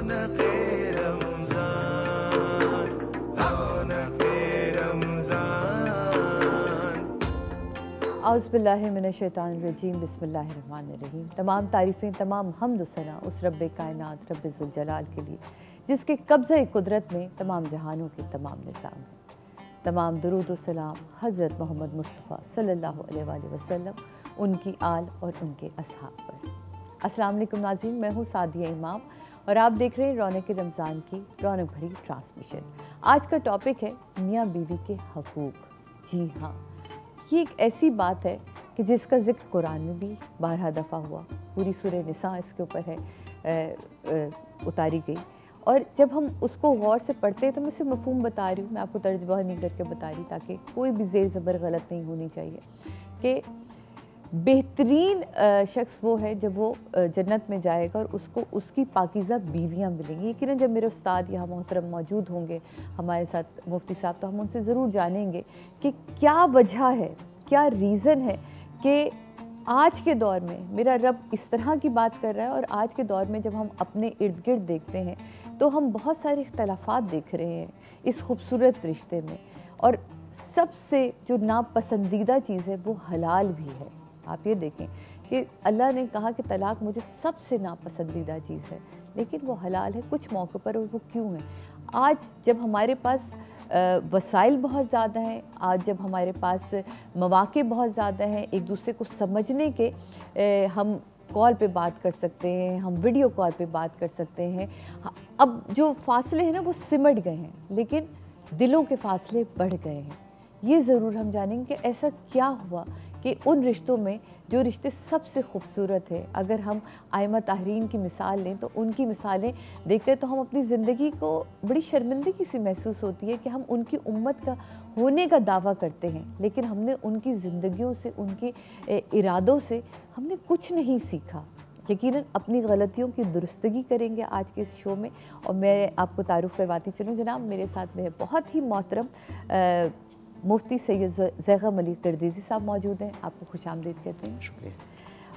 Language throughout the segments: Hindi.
रौनक़े रमज़ान, रौनक़े रमज़ान। औज़ुबिल्लाहि मिनश्शैतानिर्रजीम, बिस्मिल्लाहिर्रहमानिर्रहीम। तमाम तारीफ़ें, तमाम हम्द सना उस रब्बे कायनात रब्बे ज़ुल जलाल के लिए जिसके कब्ज़े कुदरत में तमाम जहानों के तमाम निज़ाम हैं। तमाम दुरूद व सलाम हज़रत मोहम्मद मुस्तफ़ा सल्लल्लाहु अलैहि वसल्लम, उनकी आल और उनके असहाब पर। अस्सलाम वालेकुम नाज़रीन, मैं हूँ सादिया इमाम और आप देख रहे हैं रौनक़े रमज़ान की रौनक भरी ट्रांसमिशन। आज का टॉपिक है मियाँ बीवी के हकूक़। जी हाँ, ये एक ऐसी बात है कि जिसका ज़िक्र कुरान में भी 12 दफ़ा हुआ। पूरी सूरह निसा इसके ऊपर है उतारी गई। और जब हम उसको गौर से पढ़ते हैं तो मैं सिर्फ मफ़हूम बता रही हूँ, मैं आपको तर्जुमा नहीं करके बता रही ताकि कोई भी ज़ेर ज़बर गलत नहीं होनी चाहिए। कि बेहतरीन शख्स वो है जब वो जन्नत में जाएगा और उसको उसकी पाकीज़ा बीवियाँ मिलेंगी। यकीनन जब मेरे उस्ताद यहाँ मोहतरम मौजूद होंगे हमारे साथ मुफ्ती साहब, तो हम उनसे ज़रूर जानेंगे कि क्या वजह है, क्या रीज़न है कि आज के दौर में मेरा रब इस तरह की बात कर रहा है। और आज के दौर में जब हम अपने इर्द गिर्द देखते हैं तो हम बहुत सारे इख्तलाफात देख रहे हैं इस खूबसूरत रिश्ते में। और सबसे जो नापसंदीदा चीज़ है वो हलाल भी है। आप ये देखें कि अल्लाह ने कहा कि तलाक़ मुझे सबसे नापसंदीदा चीज़ है, लेकिन वो हलाल है कुछ मौक़ों पर। और वो क्यों है? आज जब हमारे पास वसाइल बहुत ज़्यादा हैं, आज जब हमारे पास मौक़े बहुत ज़्यादा हैं, एक दूसरे को समझने के हम कॉल पे बात कर सकते हैं, हम वीडियो कॉल पे बात कर सकते हैं। अब जो फ़ासले हैं ना वो सिमट गए हैं, लेकिन दिलों के फ़ासले बढ़ गए हैं। ये ज़रूर हम जानेंगे कि ऐसा क्या हुआ कि उन रिश्तों में जो रिश्ते सबसे खूबसूरत है, अगर हम आइमा ताहरीन की मिसाल लें तो उनकी मिसालें देखकर तो हम अपनी ज़िंदगी को बड़ी शर्मिंदगी सी महसूस होती है कि हम उनकी उम्मत का होने का दावा करते हैं, लेकिन हमने उनकी ज़िंदगियों से, उनके इरादों से हमने कुछ नहीं सीखा। यकीनन अपनी गलतियों की दुरुस्तगी करेंगे आज के इस शो में। और मैं आपको तारुफ़ करवाती चलूँ, जनाब मेरे साथ में है बहुत ही मोहतरम मुफ्ती सैयद ज़ैग़म अली करदीज़ी साहब मौजूद हैं। आपको खुशामदीद कहते हैं। शुक्रिया।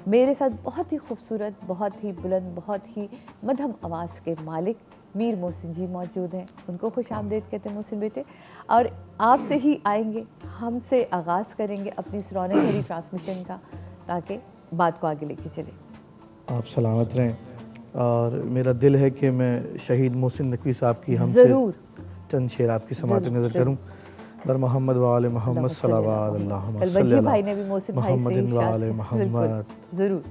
मेरे साथ बहुत ही खूबसूरत, बहुत ही बुलंद, बहुत ही मध्यम आवाज़ के मालिक मीर मोहसिन जी मौजूद हैं। उनको खुशामदीद कहते हैं मोहसिन बेटे। और आपसे ही आएंगे, हमसे आगाज़ करेंगे अपनी इस रौनक भरी ट्रांसमिशन का, ताकि बात को आगे लेके चलें। आप सलामत रहें। और मेरा दिल है कि मैं शहीद मोहसिन नकवी साहब की हमसे ज़रूर चंद शेर आपकी समात में नज़र करूँ। बर मोहम्मद वाले मोहम्मद सल्लल्लाहु अलैहि वसल्लम। कल वजी भाई ने भी मोहसिन भाई से मोहम्मद वाले मोहम्मद। ज़रूर।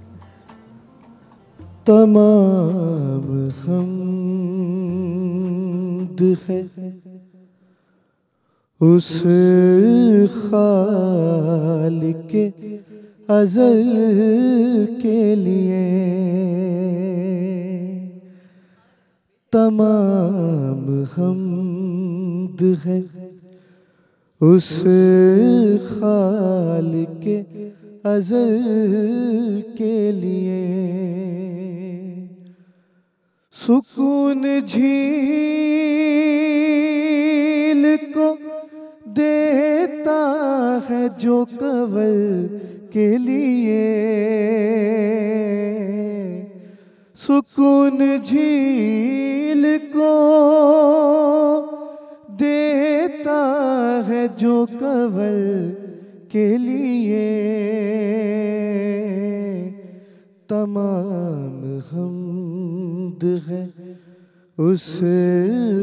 तमाम हम्द है उस खालिक़े अज़ल के लिए, तमाम हम्द है उस खालिक़े अज़ल के लिए। सुकून झील को देता है जो कंवल के लिए, सुकून झील को देता है जो कंवल के लिए, तमाम हम्द है उस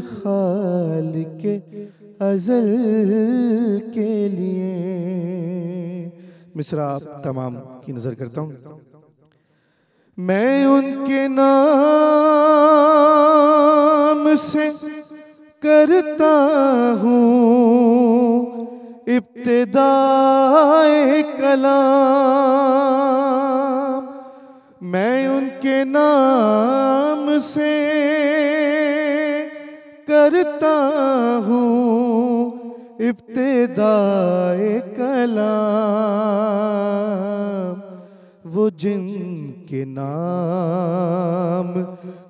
खालिक़े अज़ल के लिए। मिसरा तमाम की नज़र करता हूँ। मैं उनके नाम से करता हूँ इब्तिदाए कलाम, मैं उनके नाम से करता हूँ इब्तिदाए कलाम। वो जिनके नाम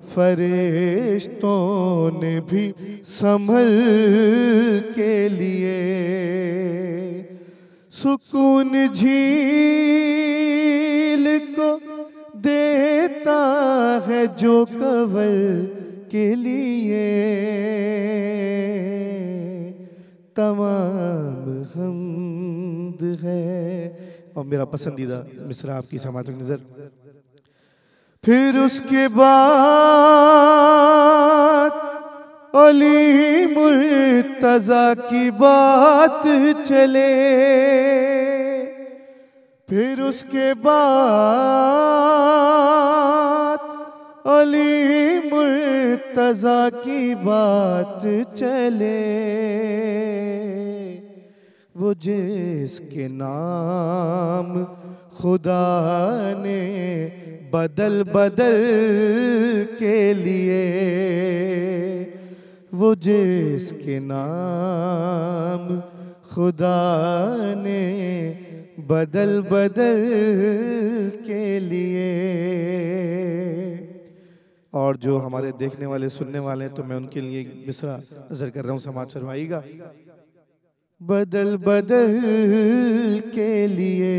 फरिश्तों ने भी संभल के लिए, सुकून झील को देता है जो कंवल के लिए तमाम हम्द है। और मेरा पसंदीदा मिसरा आपकी समात नजर। फिर उसके बाद अली मुर्तजा की बात चले, फिर उसके बाद अली मुर्तजा की बात चले, वो जिसके नाम खुदा ने बदल बदल के लिए, वो जिसके नाम खुदा ने बदल बदल के लिए। और जो हमारे देखने वाले सुनने वाले हैं तो मैं उनके लिए मिसरा नजर कर रहा हूँ, समाज फरमाइएगा। बदल बदल के लिए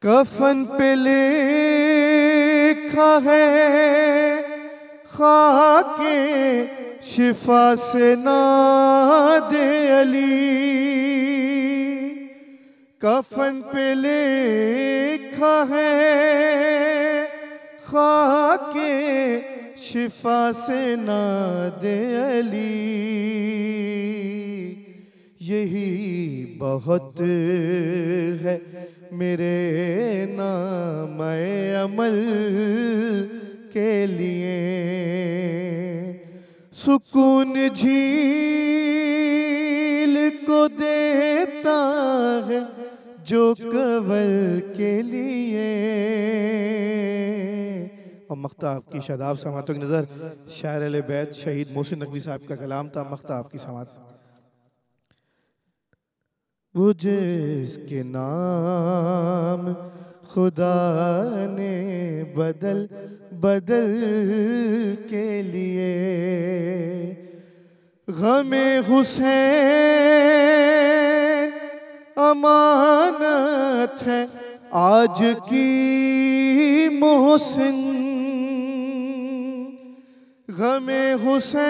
कफन पे लिखा है खाके शिफा से नादे अली, कफन पे लिखा है खाके शिफा से नादे अली, यही बहुत है मेरे नामे अमल के लिए। सुकून झील को देता है जो कवल के लिए। और मख्ता आपकी शादाब समातों की नज़र, शायर अहले बैत शहीद मोहसिन नकवी साहब का कलाम था। मख्ता आपकी समात। वो जिसके नाम खुदा ने बदल बदल के लिए, गमे हुसैन अमानत है आज की मोहसिन, गमे हुसैन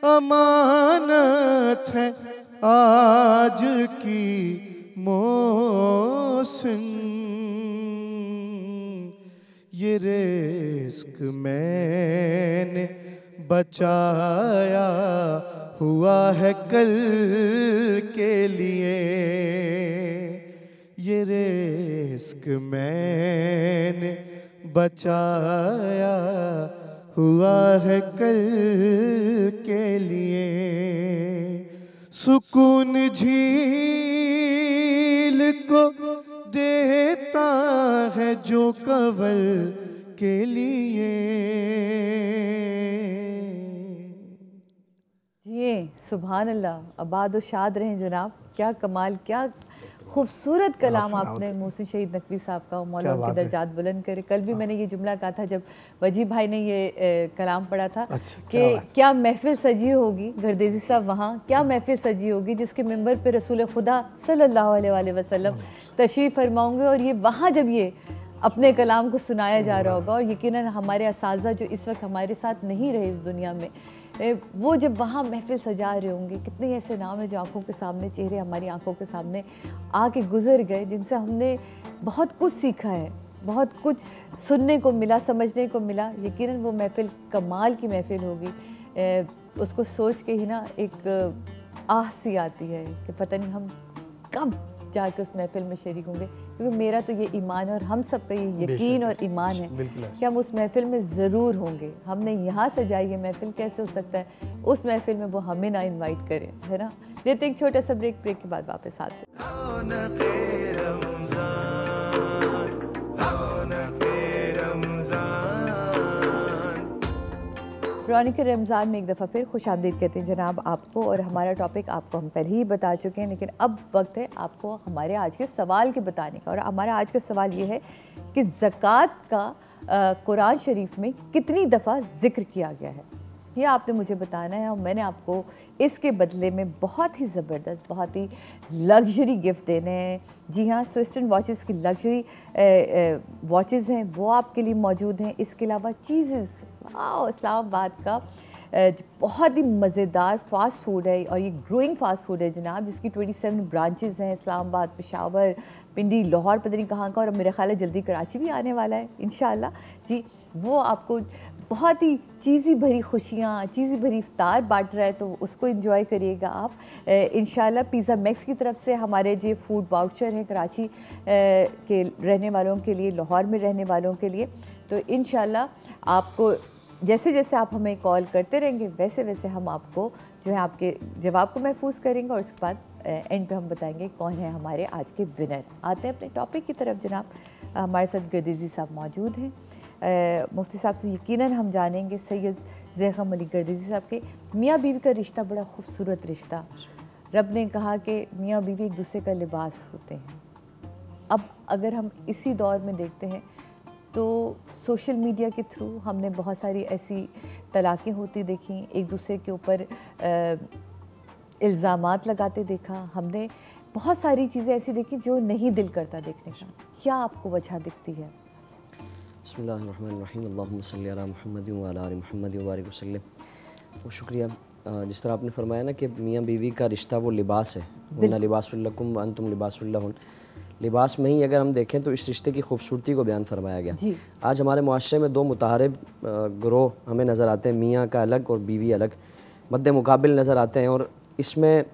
अमानत है आज की मोहसिन, ये रिस्क मैंने बचाया हुआ है कल के लिए, ये रिस्क मैंने बचाया हुआ है कल के लिए। सुकून झील को देता है जो कवल के लिए। ये सुभान अल्लाह, आबाद और शाद रहें जनाब। क्या कमाल, क्या खूबसूरत कलाम आपने मोहसिन शहीद नकवी साहब का, मौला उनके दर्जात बुलंद करे। कल भी मैंने ये जुमला कहा था जब वजी भाई ने ये कलाम पढ़ा था कि क्या महफिल सजी होगी, गर्देजी साहब वहाँ क्या महफिल सजी होगी जिसके मिंबर पे रसूल खुदा सल्लल्लाहु अलैहि वसल्लम तशरीफ़ फरमाओगे, और ये वहाँ जब ये अपने कलाम को सुनाया जा रहा होगा, और यकीनन हमारे असातिज़ा जो इस वक्त हमारे साथ नहीं रहे इस दुनिया में, वो जब वहाँ महफिल सजा रहे होंगे, कितने ऐसे नाम हैं जो आँखों के सामने, चेहरे हमारी आँखों के सामने आके गुजर गए, जिनसे हमने बहुत कुछ सीखा है, बहुत कुछ सुनने को मिला, समझने को मिला। यकीनन वो महफिल कमाल की महफिल होगी। उसको सोच के ही ना एक आह सी आती है कि पता नहीं हम कब जाके उस महफिल में शरीक होंगे, क्योंकि मेरा तो ये ईमान है और हम सब का ये यकीन और ईमान है कि हम उस महफिल में ज़रूर होंगे। हमने यहाँ सजाई ये महफिल, कैसे हो सकता है उस महफिल में वो हमें ना इनवाइट करें, है ना। लेते एक छोटा सा ब्रेक, ब्रेक के बाद वापस आते हैं। रौनक रमज़ान में एक दफ़ा फिर खुश आमदीद कहते हैं जनाब आपको। और हमारा टॉपिक आपको हम पहले ही बता चुके हैं, लेकिन अब वक्त है आपको हमारे आज के सवाल के बताने का। और हमारा आज का सवाल ये है कि ज़कात का कुरान शरीफ में कितनी दफ़ा ज़िक्र किया गया है। ये आपने मुझे बताना है और मैंने आपको इसके बदले में बहुत ही ज़बरदस्त, बहुत ही लग्जरी गिफ्ट देने हैं। जी हाँ, स्विस्टन वॉचेस की लग्जरी वॉचेस हैं, वो आपके लिए मौजूद हैं। इसके अलावा चीज़ेस, वाह, इस्लामाबाद का बहुत ही मज़ेदार फ़ास्ट फूड है और ये ग्रोइंग फ़ास्ट फूड है जनाब, जिसकी 27 ब्रांचेस हैं इस्लामाबाद, पेशावर, पिंडी, लाहौर, पता नहीं कहाँ का, और मेरा ख्याल है जल्दी कराची भी आने वाला है इंशाल्लाह जी। वो आपको बहुत ही चीज़ी भरी खुशियाँ, चीज़ी भरी इफ्तार बांट रहा है, तो उसको एंजॉय करिएगा आप इंशाल्लाह। पिज़्ज़ा मैक्स की तरफ से हमारे जो फूड वाउचर हैं कराची के रहने वालों के लिए, लाहौर में रहने वालों के लिए, तो इंशाल्लाह आपको जैसे जैसे आप हमें कॉल करते रहेंगे वैसे वैसे हम आपको जो है आपके जवाब को महफूज करेंगे और उसके बाद एंड पे हम बताएंगे कौन है हमारे आज के विनर। आते हैं अपने टॉपिक की तरफ जनाब। हमारे साथ गर्दिजी साहब मौजूद हैं। मुफ्ती साहब से यकीनन हम जानेंगे सैयद ज़ैख़म अली गर्दिजी साहब के मियाँ बीवी का रिश्ता बड़ा खूबसूरत रिश्ता। रब ने कहा कि मियाँ बीवी एक दूसरे का लिबास होते हैं। अब अगर हम इसी दौर में देखते हैं तो सोशल मीडिया के थ्रू हमने बहुत सारी ऐसी तलाक़ें होती देखी, एक दूसरे के ऊपर इल्ज़ामात लगाते देखा, हमने बहुत सारी चीज़ें ऐसी देखी जो नहीं दिल करता देखने का। क्या आपको वजह दिखती है? बिस्मिल्लाहिर्रहमानिर्रहीम, अल्लाहुम्मा सल्ली अला मुहम्मद व अला आलि मुहम्मद व बारिक वसल्लम। वो शुक्रिया। जिस तरह आपने फरमाया ना कि मियाँ बीवी का रिश्ता वो लिबास है, वन्ना लिबासुल लकुम व अंतुम लिबासुल लहुन। लिबास में ही अगर हम देखें तो इस रिश्ते की खूबसूरती को बयान फरमाया गया। आज हमारे मुआशरे में दो मुताहरिब ग्रोह हमें नज़र आते हैं, मियाँ का अलग और बीवी अलग, मद्दे मुकाबिल नज़र आते हैं। और इसमें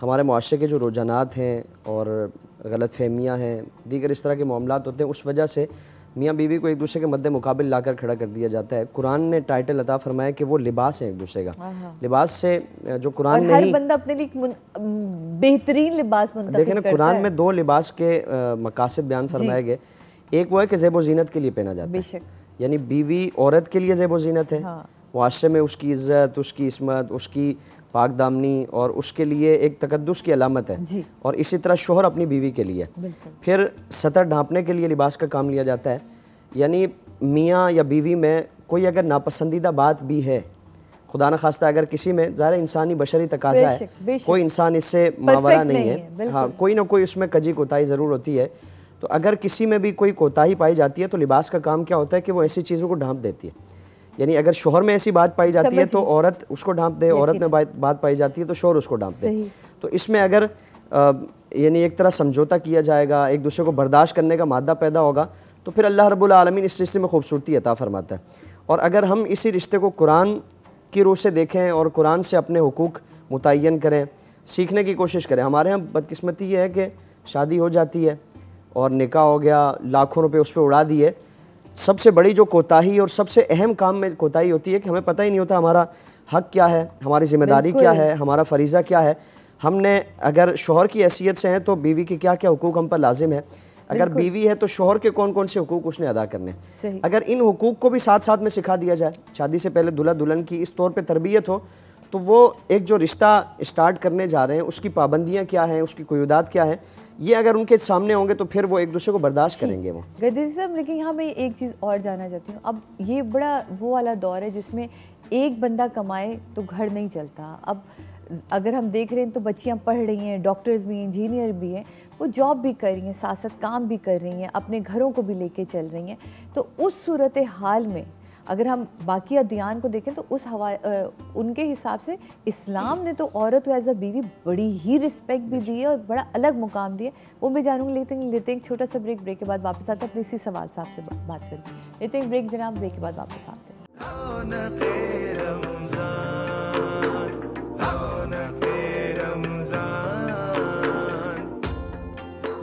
हमारे मुआशरे के जो रुझानात हैं और गलत फहमियाँ हैं, दीगर इस तरह के मामलात होते हैं, उस वजह से मियाँ बीवी को एक दूसरे के मद्दे मुकाबिल लाकर खड़ा कर दिया जाता है। कुरान ने टाइटल अता फरमाया कि वो लिबास है एक दूसरे का। लिबास से जो कुरान ने हर बंदा अपने लिए बेहतरीन लिबास मुंतखब देखें ना, कुरान में दो लिबास के मकासद बयान फरमाए गए। एक वो है कि ज़ेब व ज़ीनत के लिए पहना जाता है, यानी बीवी औरत के लिए ज़ेब व ज़ीनत है, मुआशरे में उसकी इज़्ज़त, उसकी इस्मत, उसकी पाक दामनी और उसके लिए एक तकद्दुस की अलामत है। और इसी तरह शोहर अपनी बीवी के लिए। फिर सतर ढांपने के लिए लिबास का काम लिया जाता है, यानी मियाँ या बीवी में कोई अगर नापसंदीदा बात भी है, खुदा न खास्ता अगर किसी में, ज़ाहिर इंसानी बशरी तकाज़ा है, कोई इंसान इससे मावरा नहीं है, हाँ, कोई ना कोई उसमें कजी कोताही ज़रूर होती है। तो अगर किसी में भी कोई कोताही पाई जाती है तो लिबास का काम क्या होता है कि वो ऐसी चीज़ों को ढांप देती है। यानी अगर शोहर में ऐसी बात पाई जाती है तो औरत उसको ढांप दे, औरत में बात पाई जाती है तो शोहर उसको ढांप दे। तो इसमें अगर यानी एक तरह समझौता किया जाएगा, एक दूसरे को बर्दाश्त करने का मादा पैदा होगा, तो फिर अल्लाह रब्बुल आलमीन इस रिश्ते में खूबसूरती अता फरमाता है। और अगर हम इसी रिश्ते को कुरान की रूह से देखें और कुरान से अपने हुकूक मुतय्यन करें, सीखने की कोशिश करें। हमारे यहाँ बदकिस्मती ये है कि शादी हो जाती है और निकाह हो गया, लाखों रुपए उस पर उड़ा दिए। सबसे बड़ी जो कोताही और सबसे अहम काम में कोताही होती है कि हमें पता ही नहीं होता हमारा हक क्या है, हमारी ज़िम्मेदारी क्या है, हमारा फ़रीज़ा क्या है। हमने अगर शोहर की हैसियत से हैं तो बीवी के क्या क्या हुकूक हम पर लाजिम है, अगर बीवी है तो शोहर के कौन कौन से हुकूक उसने अदा करने। अगर इन हुकूक को भी साथ साथ में सिखा दिया जाए, शादी से पहले दूल्हा दुल्हन की इस तौर पे तरबियत हो, तो वो एक जो रिश्ता स्टार्ट करने जा रहे हैं उसकी पाबंदियाँ क्या हैं, उसकी क़ुयूदात क्या है, ये अगर उनके सामने होंगे तो फिर वो एक दूसरे को बर्दाश्त करेंगे। वो गर्दिजी साहब, लेकिन यहाँ मैं एक चीज़ और जानना चाहती हूँ। अब ये बड़ा वो वाला दौर है जिसमें एक बंदा कमाए तो घर नहीं चलता। अब अगर हम देख रहे हैं तो बच्चियाँ पढ़ रही हैं, डॉक्टर्स भी हैं, इंजीनियर भी हैं, वो जॉब भी कर रही हैं, साथ साथ काम भी कर रही हैं, अपने घरों को भी लेके चल रही हैं। तो उस सूरत हाल में अगर हम बाकी अदियान को देखें तो उस उनके हिसाब से इस्लाम ने तो औरत को एज अ बीवी बड़ी ही रिस्पेक्ट भी दी है और बड़ा अलग मुकाम दिया। वो मैं जानूँगी, लेते हैं एक छोटा सा ब्रेक के बाद वापस आते हैं, अपने इसी सवाल साहब से बात करें। लेते हैं ब्रेक जनाब, ब्रेक के बाद वापस आते हैं।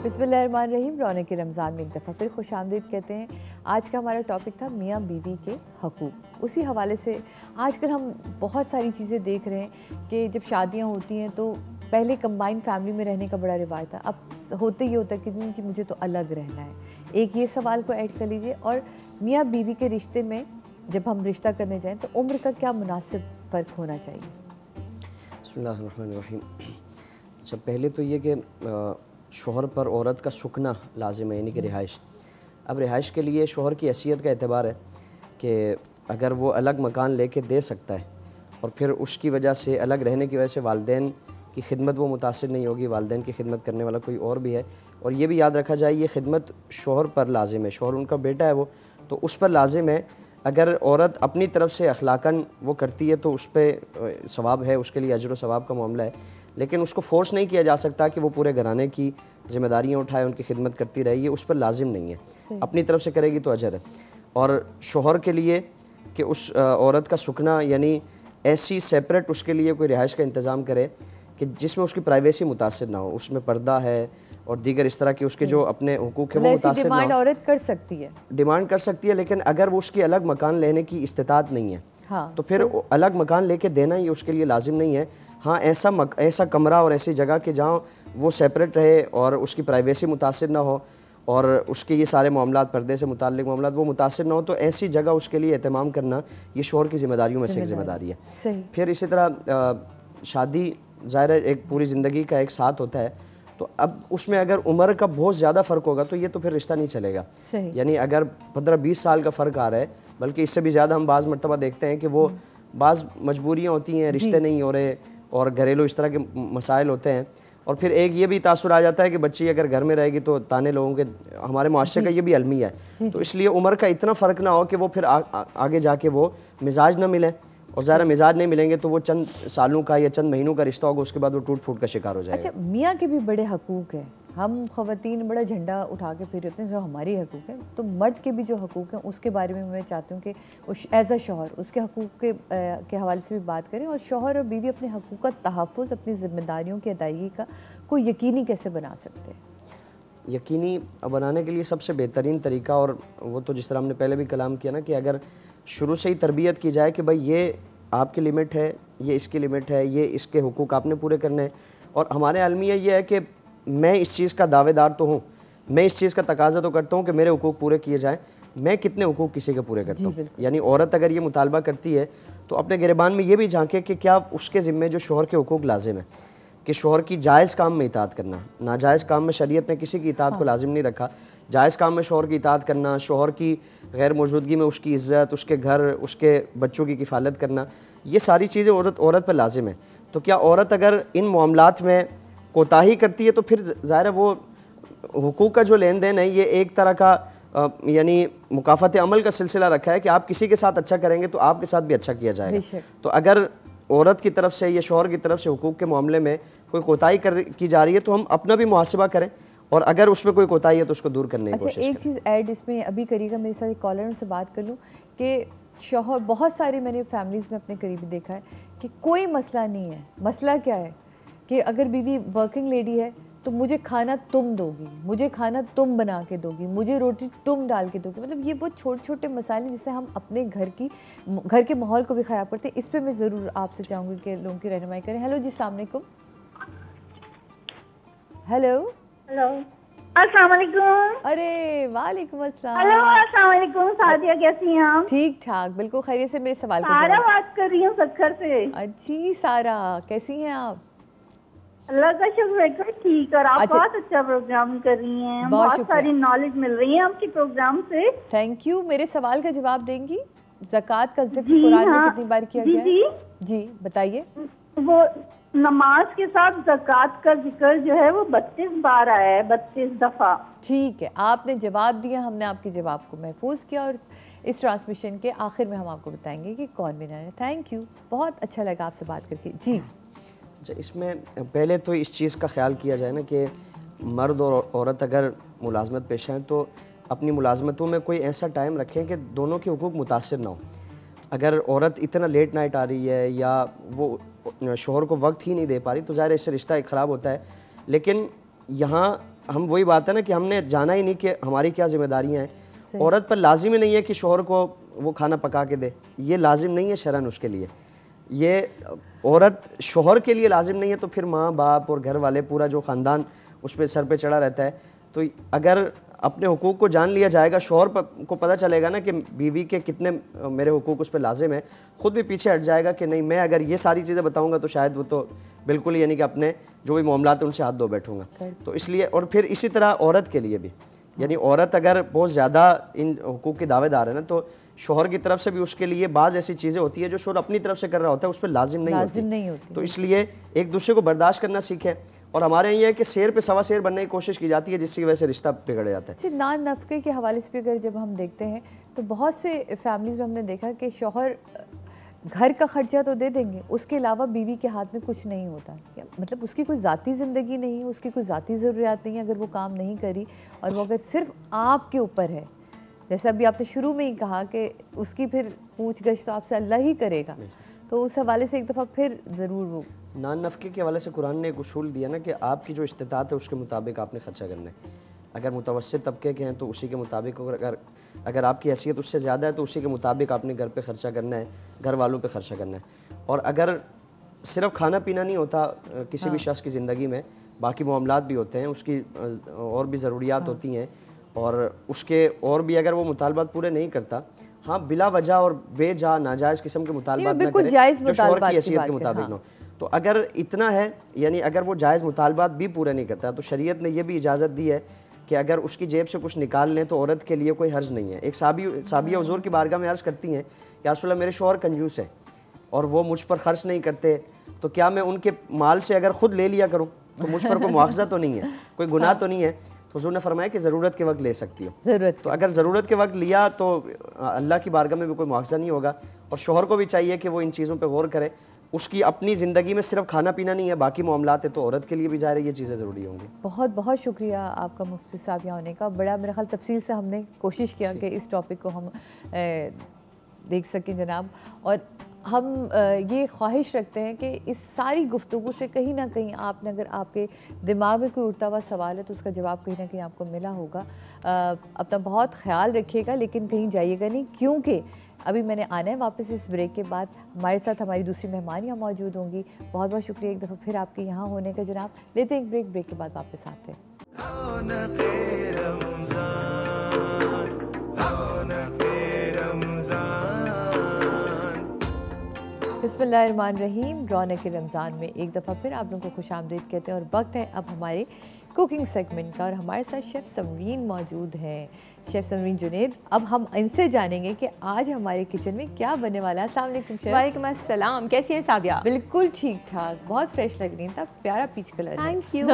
बिस्मिल्लाहिर्रहमानिर्रहीम। रौनक रमज़ान में एक दफ़ा फिर खुशामदीद कहते हैं। आज का हमारा टॉपिक था मियाँ बीवी के हकूक़। उसी हवाले से आजकल हम बहुत सारी चीज़ें देख रहे हैं कि जब शादियाँ होती हैं तो पहले कंबाइंड फैमिली में रहने का बड़ा रिवाज था, अब होते ही होता है कि जी मुझे तो अलग रहना है। एक ये सवाल को ऐड कर लीजिए। और मियाँ बीवी के रिश्ते में जब हम रिश्ता करने जाएँ तो उम्र का क्या मुनासिब फ़र्क होना चाहिए? बिस्मिल्लाहिर्रहमानिर्रहीम। अच्छा, पहले तो ये कि शोहर पर औरत का सुकना लाजिम है, यानी कि रिहाइश। अब रिहाइश के लिए शोहर की हैसियत का एतबार है कि अगर वो अलग मकान लेके दे सकता है और फिर उसकी वजह से, अलग रहने की वजह से वालिदैन की खिदमत वो मुतासिर नहीं होगी, वालिदैन की खिदमत करने वाला कोई और भी है। और ये भी याद रखा जाए ये खिदमत शोहर पर लाजिम है, शोहर उनका बेटा है वो, तो उस पर लाजिम है। अगर औरत अपनी तरफ से अखलाकन वो करती है तो उस पर सवाब है, उसके लिए अजर व सवाब का मामला है, लेकिन उसको फोर्स नहीं किया जा सकता कि वो पूरे घराने की जिम्मेदारियाँ उठाए, उनकी खिदमत करती रहे, ये उस पर लाजिम नहीं है। अपनी तरफ से करेगी तो अजर है। और शोहर के लिए कि उस औरत का सुकना यानी ऐसी सेपरेट उसके लिए कोई रिहाइश का इंतज़ाम करे कि जिसमें उसकी प्राइवेसी मुतासिर ना हो, उसमें पर्दा है और दीगर इस तरह की उसके जो अपने हुकूक है वो मुतासिर ना हो। डिमांड औरत कर सकती है, डिमांड कर सकती है, लेकिन अगर वो उसकी अलग मकान लेने की इस्तिताअत नहीं है, हाँ, तो फिर अलग मकान लेके देना ये उसके लिए लाजिम नहीं है। हाँ, ऐसा कमरा और ऐसी जगह कि जहाँ वो सेपरेट रहे और उसकी प्राइवेसी मुतासिर ना हो और उसके ये सारे मामलात, पर्दे से मुताल्लिक मामलात वो मुतासिर ना हो, तो ऐसी जगह उसके लिए एहतमाम करना ये शोहर की जिम्मेदारियों में से एक जिम्मेदारी है। फिर इसी तरह शादी ज़ाहिर है एक पूरी ज़िंदगी का एक साथ होता है, तो अब उसमें अगर उम्र का बहुत ज़्यादा फ़र्क होगा तो ये तो फिर रिश्ता नहीं चलेगा। यानी अगर 15-20 साल का फ़र्क आ रहा है, बल्कि इससे भी ज़्यादा हम बाज़ मरतबा देखते हैं कि वो बाज़ मजबूरियाँ होती हैं, रिश्ते नहीं हो रहे और घरेलू इस तरह के मसाइल होते हैं, और फिर एक ये भी तासुर आ जाता है कि बच्ची अगर घर में रहेगी तो ताने लोगों के, हमारे माशरे का ये भी अलमिया है। तो इसलिए उम्र का इतना फ़र्क ना हो कि वो फिर आगे जाके वो मिजाज ना मिले, और ज़्यादा मिजाज नहीं मिलेंगे तो वो चंद सालों का या चंद महीनों का रिश्ता होगा, उसके बाद वो टूट फूट का शिकार हो जाएगा। अच्छा, मियाँ के भी बड़े हकूक़ हैं, हम ख़वातीन बड़ा झंडा उठा के फिर होते हैं जो हमारी हकूक़ है, तो मर्द के भी जो हकूक़ हैं उसके बारे में मैं चाहती हूँ कि एज अ शौहर उसके हकूक़ के हवाले से भी बात करें, और शौहर और बीवी अपने हकूक़ का तहफ़्फ़ुज़, अपनी ज़िम्मेदारियों की अदायगी का कोई यकीनी कैसे बना सकते हैं? यकीनी बनाने के लिए सबसे बेहतरीन तरीका, और वो तो जिस तरह हमने पहले भी कलाम किया ना, कि अगर शुरू से ही तरबियत की जाए कि भाई ये आपकी लिमिट है, ये इसकी लिमिट है, ये इसके हुकूक आपने पूरे करने हैं। और हमारे अलमिया ये है कि मैं इस चीज़ का दावेदार तो हूँ, मैं इस चीज़ का तकाजा तो करता हूँ कि मेरे हुकूक पूरे किए जाएँ, मैं कितने हुकूक किसी के पूरे करता हूँ। यानी औरत अगर ये मुतालबा करती है तो अपने गिरबान में ये भी झांके कि क्या उसके ज़िम्मे जो शोहर के हुकूक लाजिम है, कि शोहर की जायज़ काम में इताअत करना, नाजायज़ काम में शरीयत ने किसी की इताअत को लाजिम नहीं रखा, जायज़ काम में शोहर की इताअत करना, शोहर की गैर मौजूदगी में उसकी इज़्ज़त, उसके घर, उसके बच्चों की किफ़ालत करना, ये सारी चीज़ें औरत पर लाजिम है। तो क्या औरत अगर इन मामलात में कोताही करती है तो फिर ज़ाहिर है वो हुकूक का जो लेन देन है ये एक तरह का यानी मुकाफ़त अमल का सिलसिला रखा है कि आप किसी के साथ अच्छा करेंगे तो आपके साथ भी अच्छा किया जाएगा। तो अगर औरत की तरफ से या शौहर की तरफ से हुकूक के मामले में कोई कोताही की जा रही है तो हम अपना भी मुहासिबा करें, और अगर उसमें कोई कोताही है तो उसको दूर करने की कोशिश करें। एक चीज़ ऐड इसमें अभी करिएगा, मेरे साथ एक कॉलर से बात कर लूँ कि शौहर, बहुत सारे मैंने फैमिलीज़ में अपने करीबी देखा है कि कोई मसला नहीं है, मसला क्या है कि अगर बीवी वर्किंग लेडी है तो मुझे खाना तुम दोगी, मुझे खाना तुम बना के दोगी, मुझे रोटी तुम डाल के दोगी। मतलब ये वो छोटे छोटे मसाले जिससे हम अपने घर के माहौल को भी ख़राब करते हैं। इस पर मैं ज़रूर आपसे चाहूँगी कि लोगों की रहनुमाई करें। हेलो जी, अस्सलाम वालेकुम। हेलो अस्सलाम वालेकुम। अरे वालेकुम अस्सलाम। हेलो अस्सलाम वालेकुम। सादिया कैसी हैं आप? ठीक ठाक, बिल्कुल खैरियत से। मेरे सवाल सारा बात कर रही हूँ सक्खर से। अच्छी सारा, कैसी हैं आप? अल्लाह का शुक्र है, ठीक। और आप बहुत अच्छा प्रोग्राम कर रही हैं, बहुत सारी नॉलेज मिल रही है आपके प्रोग्राम से। Thank you. मेरे सवाल का जवाब देंगी? ज़कात का जिक्र कुरान में कितनी बार किया गया है? जी बताइए। वो नमाज के साथ ज़कात का जिक्र जो है वो 32 बार आया है, 32 दफ़ा। ठीक है, आपने जवाब दिया, हमने आपके जवाब को महफूज किया, और इस ट्रांसमिशन के आखिर में हम आपको बताएंगे कि कौन विनर है। थैंक यू, बहुत अच्छा लगा आपसे बात करके। जी इसमें पहले तो इस चीज़ का ख्याल किया जाए ना कि मर्द और औरत अगर मुलाजमत पेशा हैं तो अपनी मुलाजमतों में कोई ऐसा टाइम रखें कि दोनों के हुकूक मुतासिर ना हो। अगर औरत इतना लेट नाइट आ रही है या वो शोहर को वक्त ही नहीं दे पा रही तो ज़ाहिर इससे रिश्ता एक ख़राब होता है। लेकिन यहाँ हम वही बात है ना कि हमने जाना ही नहीं कि हमारी क्या जिम्मेदारियाँ हैं। औरत पर लाजिम ही नहीं है कि शोहर को वो खाना पका के दे, ये लाजिम नहीं है शरन उसके लिए। ये औरत शोहर के लिए लाजिम नहीं है, तो फिर माँ बाप और घर वाले पूरा जो ख़ानदान उस पर सर पे चढ़ा रहता है। तो अगर अपने हुकूक को जान लिया जाएगा, शोहर को पता चलेगा ना कि बीवी के कितने मेरे हुकूक उस पर लाजिम है, ख़ुद भी पीछे हट जाएगा कि नहीं, मैं अगर ये सारी चीज़ें बताऊँगा तो शायद वो तो बिल्कुल यानी कि अपने जो भी मामलात हैं उनसे हाथ धो बैठूँगा। तो इसलिए, और फिर इसी तरह औरत के लिए भी यानी औरत अगर बहुत ज़्यादा इन हुकूक की दावेदार है ना, तो शोहर की तरफ से भी उसके लिए बाज़ ऐसी चीज़ें होती है जो शोहर अपनी तरफ से कर रहा होता है, उस पर लाजिम नहीं होती। तो इसलिए एक दूसरे को बर्दाश्त करना सीखें। और हमारे यहाँ ये है कि शेर पे सवा शेर बनने की कोशिश की जाती है, जिसकी वजह से रिश्ता बिगड़ जाता है। नान नफ़क़े के हवाले से अगर जब हम देखते हैं तो बहुत से फैमिलीज़ में हमने देखा कि शौहर घर का खर्चा तो दे देंगे, उसके अलावा बीवी के हाथ में कुछ नहीं होता। मतलब उसकी कोई ज़ाती ज़िंदगी नहीं है, उसकी कोई ज़ाती ज़रूरियात नहीं है अगर वो काम नहीं करी, और वो अगर सिर्फ आपके ऊपर है, जैसे अभी आपने शुरू में ही कहा कि उसकी फिर पूछ-गछ तो आपसे अल्लाह ही करेगा, तो उस हवाले से एक दफ़ा फिर ज़रूर वो नान नफ़क़े के हवाले से कुरान ने एक उसूल दिया ना कि आपकी जो इस्तिताअत है उसके मुताबिक आपने खर्चा करना है। अगर मुतवस्सित तबके के हैं तो उसी के मुताबिक, अगर आपकी हैसियत उससे ज़्यादा है तो उसी के मुताबिक आपने घर पे खर्चा करना है, घर वालों पे खर्चा करना है। और अगर सिर्फ खाना पीना नहीं होता किसी भी शख्स की ज़िंदगी में, बाकी मामलात भी होते हैं, उसकी और भी ज़रूरियात होती हैं, और उसके और भी अगर वो मुतालबात पूरे नहीं करता, हाँ बिला वजह और बेजा नाजायज़ किस्म के मुतालबात ना करे जो शौहर की हैसियत के मुताबिक हो। तो अगर इतना है, यानी अगर वो जायज़ मुतालबात भी पूरे नहीं करता, तो शरीयत ने यह भी इजाज़त दी है कि अगर उसकी जेब से कुछ निकाल लें तो औरत के लिए कोई हर्ज नहीं है। एक साबिया हुज़ूर की बारगाह में अर्ज़ करती हैं कि रसूलल्लाह मेरे शौहर कंजूस है और वो मुझ पर खर्च नहीं करते, तो क्या मैं उनके माल से अगर ख़ुद ले लिया करूँ तो मुझ पर कोई मुआवजा तो नहीं है, कोई गुनाह तो नहीं है? तो हुज़ूर ने फरमाया कि ज़रूरत के वक्त ले सकती हो। तो अगर ज़रूरत के वक्त लिया तो अल्लाह की बारगाह में भी कोई मुआवजा नहीं होगा। और शौहर को भी चाहिए कि वो इन चीज़ों पर गौर करे। उसकी अपनी ज़िंदगी में सिर्फ खाना पीना नहीं है, बाकी मामलात है, तो औरत के लिए भी ज़ाहिर है ये चीज़ें ज़रूरी होंगी। बहुत बहुत शुक्रिया आपका मुफ्ती साहब यहाँ होने का। बड़ा मेरा ख्याल तफसील से हमने कोशिश किया कि इस टॉपिक को हम देख सकें जनाब। और हम ये ख्वाहिश रखते हैं कि इस सारी गुफ्तगू से कहीं ना कहीं आपने, अगर आपके दिमाग में कोई उठता हुआ सवाल है तो उसका जवाब कहीं ना कहीं आपको मिला होगा। अपना बहुत ख्याल रखिएगा, लेकिन कहीं जाइएगा नहीं, क्योंकि अभी मैंने आना है वापस इस ब्रेक के बाद। हमारे साथ हमारी दूसरी मेहमान यहाँ मौजूद होंगी। बहुत बहुत शुक्रिया एक दफ़ा फिर आपके यहाँ होने का जनाब। लेते हैं एक ब्रेक के बाद वापस आते हैं। बिस्मिल्लाहिर्रहमानिर्रहीम। रौनक रमज़ान में एक दफ़ा फिर आप लोगों को खुशामदीद कहते हैं और वक्त है अब हमारे कुकिंग सेगमेंट का। और हमारे साथ शेफ़ समरीन मौजूद हैं, शेफ़ समरीन जुनेद। अब हम इनसे जानेंगे कि आज हमारे किचन में क्या बनने वाला है। अस्सलाम वालेकुम शेफ़। वालेकुम अस्सलाम, कैसी हैं सादिया? बिल्कुल ठीक ठाक, बहुत फ्रेश लग रही हैं, तब प्यारा पीच कलर। Thank you.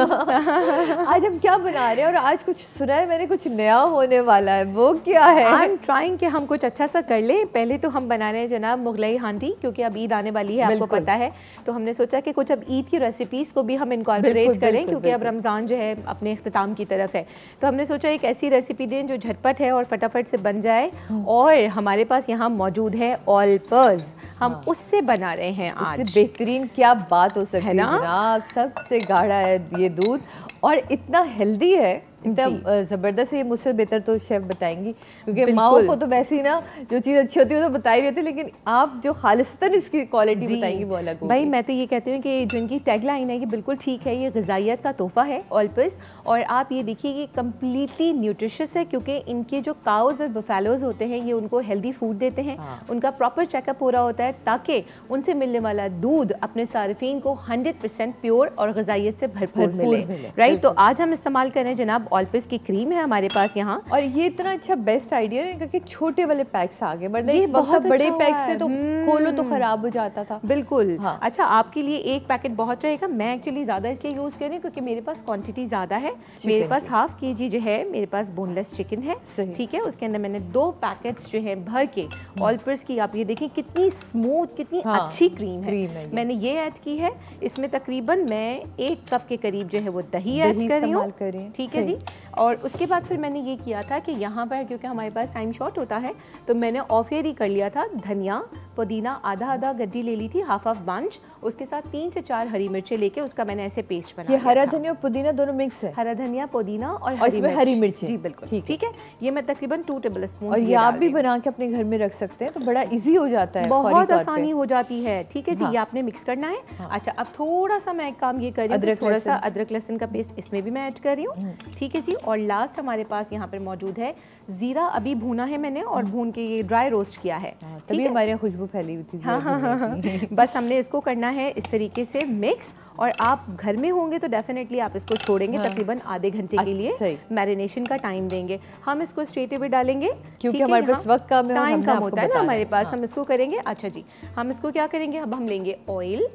आज हम क्या बना रहे हैं? और आज कुछ सुना है मैंने, कुछ नया होने वाला है, वो क्या है? आई एम ट्राइंग कि हम कुछ अच्छा सा कर लें। पहले तो हम बना रहे हैं जनाब मुगलई हांडी, क्योंकि अब ईद आने वाली है, आपको पता है। तो हमने सोचा कि कुछ अब ईद की रेसिपीज़ को भी हम इनकॉर्पोरेट करें, क्योंकि अब रमज़ान जो है अपने इख्तिताम की तरफ है। तो हमने सोचा एक ऐसी रेसिपी दें जो झटपट है और फटाफट से बन जाए। और हमारे पास यहाँ मौजूद है ऑल पर्स, हम उससे बना रहे हैं आज। बेहतरीन क्या बात हो सकती है जनाब। सबसे गाढ़ा है ये दूध और इतना हेल्दी है, एकदम ज़बरदस्त है। ये मुझसे बेहतर तो शेफ़ बताएंगी, क्योंकि माओ को तो वैसे ही ना जो चीज़ अच्छी होती है वो तो बता ही रहती है, लेकिन आप जो खालिस्तान इसकी क्वालिटी बताएंगी वो अलग होगी। भाई मैं तो ये कहती हूँ कि जो इनकी टैगलाइन है ये बिल्कुल ठीक है, ये ग़िज़ाइयत का तोहफ़ा है ऑल पर्स। और आप ये देखिए ये कम्प्लीटली न्यूट्रिशियस है, क्योंकि इनके जो काउज़ और बफेलोज़ होते हैं ये उनको हेल्दी फूड देते हैं। उनका प्रॉपर चेकअप हो रहा होता है ताकि उनसे मिलने वाला दूध अपने सारिफीन को 100% प्योर और ग़िज़ाइयत से भरपूर मिले। राइट, तो आज हम इस्तेमाल करें जनाब ऑल पर्स की क्रीम है हमारे पास यहाँ। और ये इतना अच्छा बेस्ट आइडिया है क्योंकि छोटे वाले पैक्स आ गए, मतलब ये बहुत बड़े पैक से तो खोलो तो खराब हो जाता था। बिल्कुल। हाँ। अच्छा, आपके लिए एक पैकेट बहुत रहेगा। मैं एक्चुअली ज़्यादा इसलिए यूज़ कर रही हूँ क्योंकि मेरे पास क्वांटिटी ज़्यादा है। मेरे पास ½ kg जो है मेरे पास बोनलेस चिकन है, ठीक है। उसके अंदर मैंने 2 पैकेट्स जो है भर के ऑल पर्स की, आप ये देखिए कितनी स्मूथ, कितनी अच्छी क्रीम है। मैंने ये ऐड की है। इसमें तकरीबन मैं 1 कप के करीब जो है वो दही ऐड कर रही हूँ, ठीक है जी। और उसके बाद फिर मैंने ये किया था कि यहाँ पर क्योंकि हमारे पास टाइम शॉर्ट होता है तो मैंने ऑफ एयर ही कर लिया था। धनिया पुदीना आधा गड्डी ले ली थी, हाफ बंच। उसके साथ 3 से 4 हरी मिर्चें लेके उसका मैंने ऐसे पेस्ट बनाया। ये हरा धनिया और पुदीना दोनों मिक्स है? हरा धनिया, पुदीना और हरी मिर्च। जी बिल्कुल, ठीक है। ये मैं तकरीबन 2 टेबल स्पून। और ये आप भी बना के अपने घर में रख सकते हैं, तो बड़ा इजी हो जाता है, बहुत आसानी हो जाती है, ठीक है जी। ये आपने मिक्स करना है। अच्छा, अब थोड़ा सा मैं एक काम ये कर रही हूँ, थोड़ा सा अदरक लहसुन का पेस्ट इसमें भी मैं ऐड कर रही हूँ, ठीक ठीक है जी। और लास्ट हमारे पास यहाँ पर मौजूद है ज़ीरा, अभी भूना है मैंने और भून के ये ड्राई रोस्ट किया है। तभी हमारे यहाँ खुशबू फैली हुई थी। हाँ। बस हमने इसको करना है इस तरीके से मिक्स, और आप घर में होंगे तो डेफिनेटली आप इसको छोड़ेंगे तकरीबन आधे घंटे के लिए, मैरिनेशन का टाइम देंगे। हम इसको स्ट्रेट अवे डालेंगे क्योंकि हमारे पास वक्त कम है, टाइम कम होता है ना हमारे पास। हम इसको करेंगे। अच्छा जी, हम इसको क्या करेंगे, अब हम लेंगे ऑयल,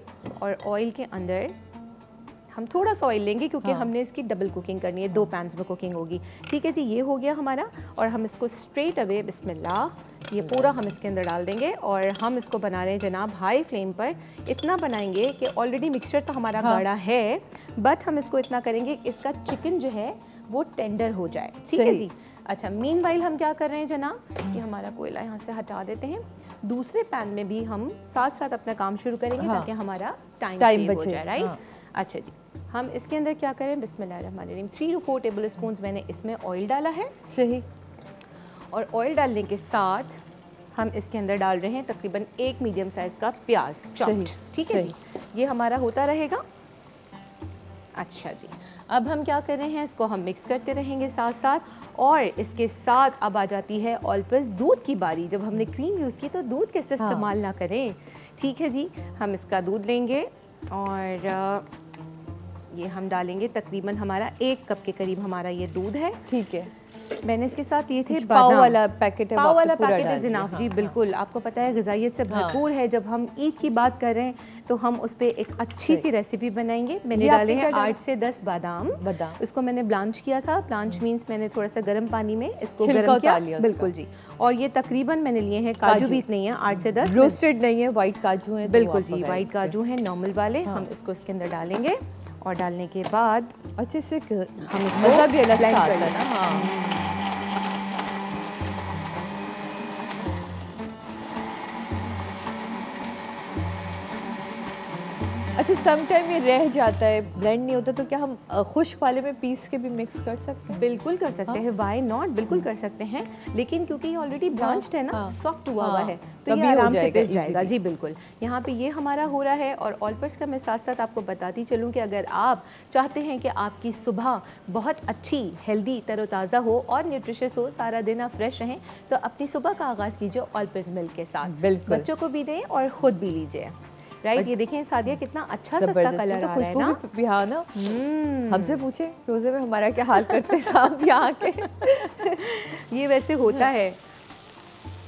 और ऑयल के अंदर हम थोड़ा सा ऑयल लेंगे क्योंकि हमने इसकी डबल कुकिंग करनी है, 2 पैन्स में कुकिंग होगी। ठीक है जी, ये हो गया हमारा। और हम इसको स्ट्रेट अवे बिस्मिल्लाह ये पूरा हम इसके अंदर डाल देंगे, और हम इसको बना रहे हैं जनाब हाई फ्लेम पर। इतना बनाएंगे कि ऑलरेडी मिक्सचर तो हमारा गाढ़ा है, बट हम इसको इतना करेंगे इसका चिकन जो है वो टेंडर हो जाए। ठीक है जी। अच्छा, मीनवाइल हम क्या कर रहे हैं जनाब कि हमारा कोयला यहाँ से हटा देते हैं, दूसरे पैन में भी हम साथ साथ अपना काम शुरू करेंगे ताकि हमारा टाइम सेव हो जाए। राइट। अच्छा जी, हम इसके अंदर क्या करें, बिस्मिल्लाहिर्रहमानिर्रहीम 3 to 4 टेबल स्पून मैंने इसमें ऑयल डाला है। सही। और ऑयल डालने के साथ हम इसके अंदर डाल रहे हैं तकरीबन 1 मीडियम साइज़ का प्याज चॉप्ड। ठीक है जी, ये हमारा होता रहेगा। अच्छा जी, अब हम क्या कर रहे हैं, इसको हम मिक्स करते रहेंगे साथ साथ। और इसके साथ अब आ जाती है ऑल प्लस दूध की बारी। जब हमने क्रीम यूज़ की तो दूध कैसे इस्तेमाल ना करें। ठीक है जी, हम इसका दूध लेंगे और ये हम डालेंगे तकरीबन हमारा 1 कप के करीब हमारा ये दूध है। ठीक है। मैंने इसके साथ लिए थे पाव वाला पैकेट है, पाव वाला पैकेट है जनाब जी। बिल्कुल, आपको पता है ग़िज़ाइयत से भरपूर है। जब हम ईद की बात कर रहे हैं तो हम उस पर एक अच्छी सी रेसिपी बनाएंगे। मैंने डाले हैं 8 से 10 बादाम। इसको मैंने ब्लांच किया था। ब्लांच मीन्स मैंने थोड़ा सा गर्म पानी में इसको गर्म किया। बिल्कुल जी। और ये तकरीबन मैंने लिए हैं, काजू भी इतने ही हैं, 8 से 10। रोस्टेड नहीं है, वाइट काजू है। बिल्कुल जी, वाइट काजू हैं नॉर्मल वाले। हम इसको इसके अंदर डालेंगे और डालने के बाद अच्छे से हम मज़ा भी अलग आता है ना। हाँ। अच्छा, सम टाइम ये रह जाता है, ब्लेंड नहीं होता, तो क्या हम खुश्क वाले में पीस के भी मिक्स कर सकते हैं? बिल्कुल कर सकते हैं, वाई नॉट, बिल्कुल कर सकते हैं। लेकिन क्योंकि ये ऑलरेडी ब्लांच्ड है ना, सॉफ्ट हुआ हुआ है, तो ये आराम से पिस जाएगा। जी बिल्कुल। यहाँ पे ये हमारा हो रहा है। और ऑल पर्स का मैं साथ साथ आपको बताती चलूँ कि अगर आप चाहते हैं कि आपकी सुबह बहुत अच्छी, हेल्दी, तरोताज़ा हो और न्यूट्रिशियस हो, सारा दिन आप फ्रेश रहें, तो अपनी सुबह का आगाज़ कीजिए ऑल पर्स मिल्क के साथ। बिल्कुल। बच्चों को भी दें और ख़ुद भी लीजिए। राइट। ये देखें सादिया, कितना अच्छा सा कलर आ रहा है ना। हाँ ना। हमसे पूछे रोजे में हमारा क्या हाल करते साहब यहाँ के। ये वैसे होता है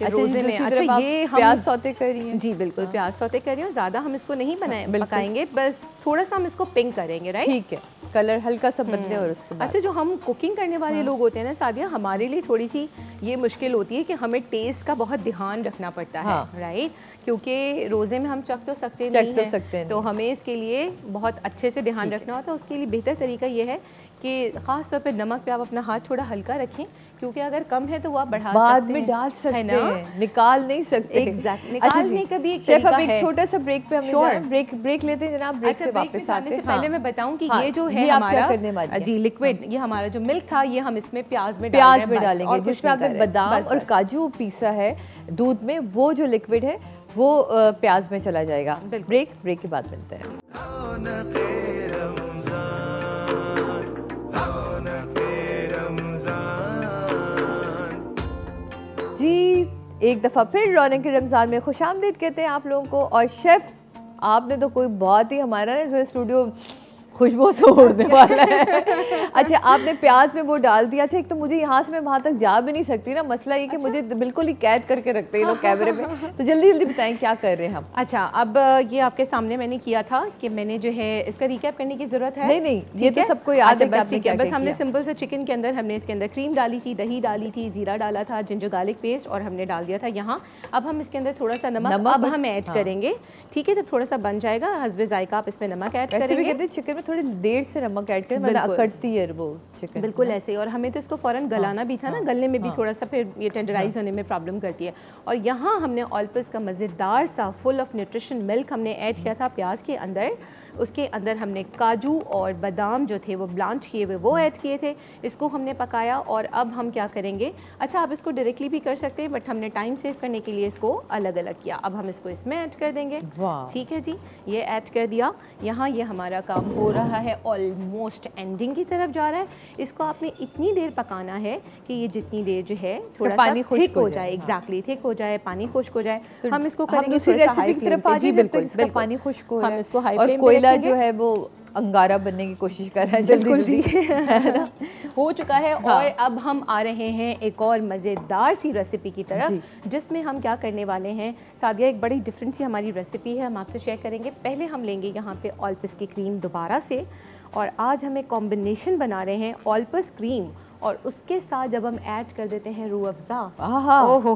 रोजे में। अच्छा, ये हम प्याज सौते कर रही हैं। जी बिल्कुल, प्याज सौते कर रही हूँ। ज़्यादा हम इसको नहीं पकाएंगे, बस थोड़ा सा हम इसको पिंक करेंगे। राइट। ठीक है, कलर हल्का सा बदले और उसके बाद। अच्छा, जो हम कुकिंग करने वाले लोग होते हैं ना सादिया, हमारे लिए थोड़ी सी ये मुश्किल होती है कि हमें टेस्ट का बहुत ध्यान रखना पड़ता है। राइट। क्योंकि रोज़े में हम चख तो सकते नहीं हैं, तो हमें इसके लिए बहुत अच्छे से ध्यान रखना होता है। उसके लिए बेहतर तरीका ये है कि ख़ास तौर पे नमक पे आप अपना हाथ थोड़ा हल्का रखें, क्योंकि अगर कम है तो वो आप बढ़ा बाद सकते में हैं, डाल सकते हैं, निकाल नहीं सकते। एग्जैक्ट, निकालने का भी एक तरीका शेफ, अब है। एक छोटा सा ब्रेक पे हम ब्रेक लेते हैं जनाब। ब्रेक से वापस आते हैं। पहले मैं बताऊं कि ये जो है हमारा जी लिक्विड, ये हमारा जो मिल्क था, ये हम इसमें प्याज में डालेंगे, जिसमें आपने बादाम और काजू पीसा है दूध में, वो जो लिक्विड है वो प्याज में चला जाएगा। ब्रेक के बाद मिलते हैं। जी, एक दफ़ा फिर रौनक रमज़ान में खुशामदीद कहते हैं आप लोगों को। और शेफ़, आपने तो कोई बहुत ही हमारा ना स्टूडियो खुशबू से उड़ने वाला है। अच्छा, आपने प्याज में वो डाल दिया। अच्छा, एक तो मुझे यहाँ से मैं वहाँ तक जा भी नहीं सकती ना, मसला ये कि मुझे बिल्कुल ही कैद करके रखते हैं लोग कैमरे में। तो जल्दी जल्दी बताएं क्या कर रहे हैं हम। अच्छा, अब ये आपके सामने मैंने किया था कि मैंने जो है इसका रिकैप करने की ज़रूरत है। नहीं, ये तो सबको याद है। बस हमने सिंपल से चिकन के अंदर हमने इसके अंदर क्रीम डाली थी, दही डाली थी, ज़ीरा डाला था, जिंजर गार्लिक पेस्ट, और हमने डाल दिया था यहाँ। अब हम इसके अंदर थोड़ा सा नमक अब हम ऐड करेंगे। ठीक है, जब थोड़ा सा बन जाएगा हस्बे जायका आप इसमें नमक ऐड करेंगे। चिकन में थोड़ी देर से नमक ऐड करें, मतलब अकड़ती है वो चिकन। बिल्कुल ऐसे ही। और हमें तो इसको फ़ौरन गलाना भी था ना, गलने में भी थोड़ा सा फिर ये टेंडराइज होने में प्रॉब्लम करती है। और यहाँ हमने ऑल पर्स का मज़ेदार सा फुल ऑफ न्यूट्रिशन मिल्क हमने ऐड किया था प्याज के अंदर। उसके अंदर हमने काजू और बादाम जो थे वो ब्लांच किए हुए वो ऐड किए थे। इसको हमने पकाया। और अब हम क्या करेंगे, अच्छा आप इसको डायरेक्टली भी कर सकते हैं, बट हमने टाइम सेव करने के लिए इसको अलग अलग किया। अब हम इसको इसमें ऐड कर देंगे। ठीक है जी, ये ऐड कर दिया। यहाँ ये हमारा काम हो रहा है, ऑलमोस्ट एंडिंग की तरफ जा रहा है। इसको आपने इतनी देर पकाना है कि ये जितनी देर जो है थोड़ा पानी थिक हो जाए, एग्जैक्टली थिक हो जाए, पानी खुश्क हो जाए। हम इसको करेंगे थोड़ा सा हाई फ्लेम पे। जी बिल्कुल, पानी खुश्क हो हम इसको हाई फ्लेम पे कोयला जो है वो अंगारा बनने की कोशिश कर रहा है। बिल्कुल जी हो चुका है। और अब हम आ रहे हैं एक और मज़ेदार सी रेसिपी की तरफ, जिसमें हम क्या करने वाले हैं सादिया, एक बड़ी डिफरेंट सी हमारी रेसिपी है, हम आपसे शेयर करेंगे। पहले हम लेंगे यहाँ पे ऑल पर्पस की क्रीम दोबारा से, और आज हम एक कॉम्बिनेशन बना रहे हैं ऑल पर्पस क्रीम और उसके साथ जब हम ऐड कर देते हैं रूह अफ़ज़ा, ओ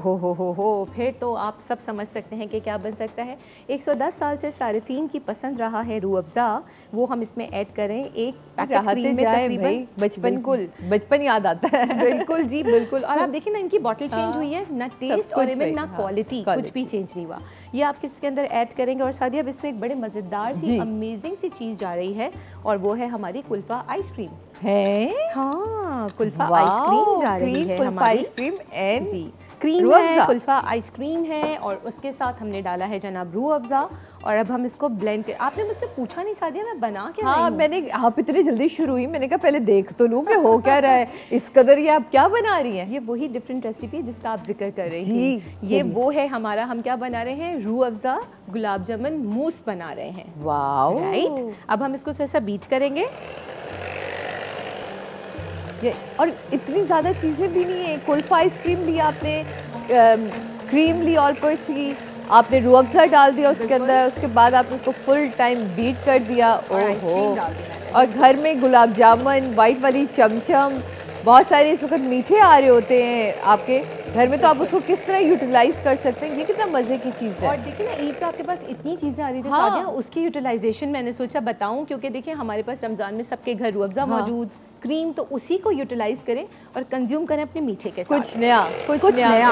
हो, फिर तो आप सब समझ सकते हैं कि क्या बन सकता है। 110 साल से सारिफीन की पसंद रहा है रूह अफ़ज़ा, वो हम इसमें ऐड करें। एक पैकेट क्रीम में तकरीबन बचपन याद आता है। बिल्कुल जी बिल्कुल। और आप देखिए ना, इनकी बॉटल चेंज हुई है, ना टेस्ट और इवन ना क्वालिटी, कुछ भी चेंज नहीं हुआ। ये आप इसके अंदर ऐड करेंगे। और सादिया, अब इसमें एक बड़े मज़ेदार सी अमेजिंग सी चीज़ जा रही है, और वो है हमारी कुल्फ़ा आइसक्रीम है। हाँ, कुल्फा आइसक्रीम जा रही है हमारी। आइसक्रीम एंड जी क्रीम है, कुल्फा आइसक्रीम है, और उसके साथ हमने डाला है जनाब रूह अफ़ज़ा। और अब हम इसको ब्लेंड कर, आपने मुझसे पूछा नहीं सादिया मैं बना क्या रही हूँ? मैंने आप इतनी जल्दी शुरू हुई, मैंने कहा पहले देख तो लूँ कि हो क्या रहा है। इस कदर ये आप क्या बना रही हैं? ये वही डिफरेंट रेसिपी है जिसका आप जिक्र कर रही थी। ये वो है हमारा, हम क्या बना रहे हैं, रूह अफ़ज़ा गुलाब जामुन मूस बना रहे हैं। Wow, right. अब हम इसको थोड़ा सा बीट करेंगे। और इतनी ज़्यादा चीज़ें भी नहीं है। कुल्फा आइसक्रीम ली आपने, क्रीम ली ऑल पर्पस की, आपने रूह अफ़ज़ा डाल दिया उसके अंदर, उसके बाद आपने उसको फुल टाइम बीट कर दिया। ओहो, और घर में गुलाब जामुन, वाइट वाली चमचम, बहुत सारे इस वक्त मीठे आ रहे होते हैं आपके घर में, तो आप उसको किस तरह यूटिलाइज कर सकते हैं। ये कितना मज़े की चीज़ है। और देखिए ना, ईद पे आपके पास इतनी चीज़ें आ रही थी सादिया, उसकी यूटिलाइजेशन मैंने सोचा बताऊं, क्योंकि देखिए हमारे पास रमज़ान में सबके घर रूह अफ़ज़ा मौजूद, क्रीम, तो उसी को यूटिलाइज करें और कंज्यूम करें अपने मीठे के साथ। कुछ नया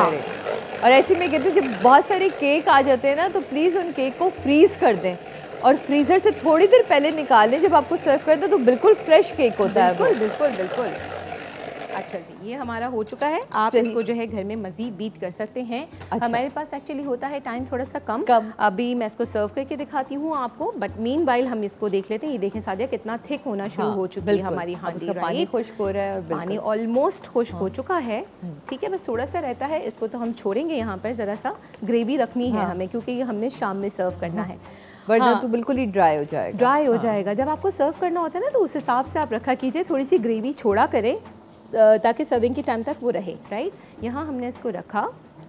करें। और ऐसे में कहते हैं जब बहुत सारे केक आ जाते हैं ना, तो प्लीज़ उन केक को फ्रीज़ कर दें और फ्रीज़र से थोड़ी देर पहले निकाल लें। जब आपको सर्व कर दो तो बिल्कुल फ्रेश केक होता है। बिल्कुल। अच्छा जी, ये हमारा हो चुका है। आप इसको जो है घर में मज़ीद बीट कर सकते हैं। अच्छा। हमारे पास एक्चुअली होता है टाइम थोड़ा सा कम। अभी मैं इसको सर्व करके दिखाती हूँ आपको, बट मीनवाइल हम इसको देख लेते हैं। ये देखें सादिया, कितना थिक होना शुरू हो चुकी है हमारी हांडी। पानी खुश्क हो रहा है और पानी ऑलमोस्ट खुश्क हो चुका है। ठीक है, बस थोड़ा सा रहता है, इसको तो हम छोड़ेंगे। यहाँ पर ज़रा सा ग्रेवी रखनी है हमें, क्योंकि ये हमने शाम में सर्व करना है, वरना तो बिल्कुल ही ड्राई हो जाएगा। जब आपको सर्व करना होता है ना, तो उस हिसाब से आप रखा कीजिए, थोड़ी सी ग्रेवी छोड़ा करें ताकि सर्विंग के टाइम तक वो रहे। राइट, यहाँ हमने इसको रखा,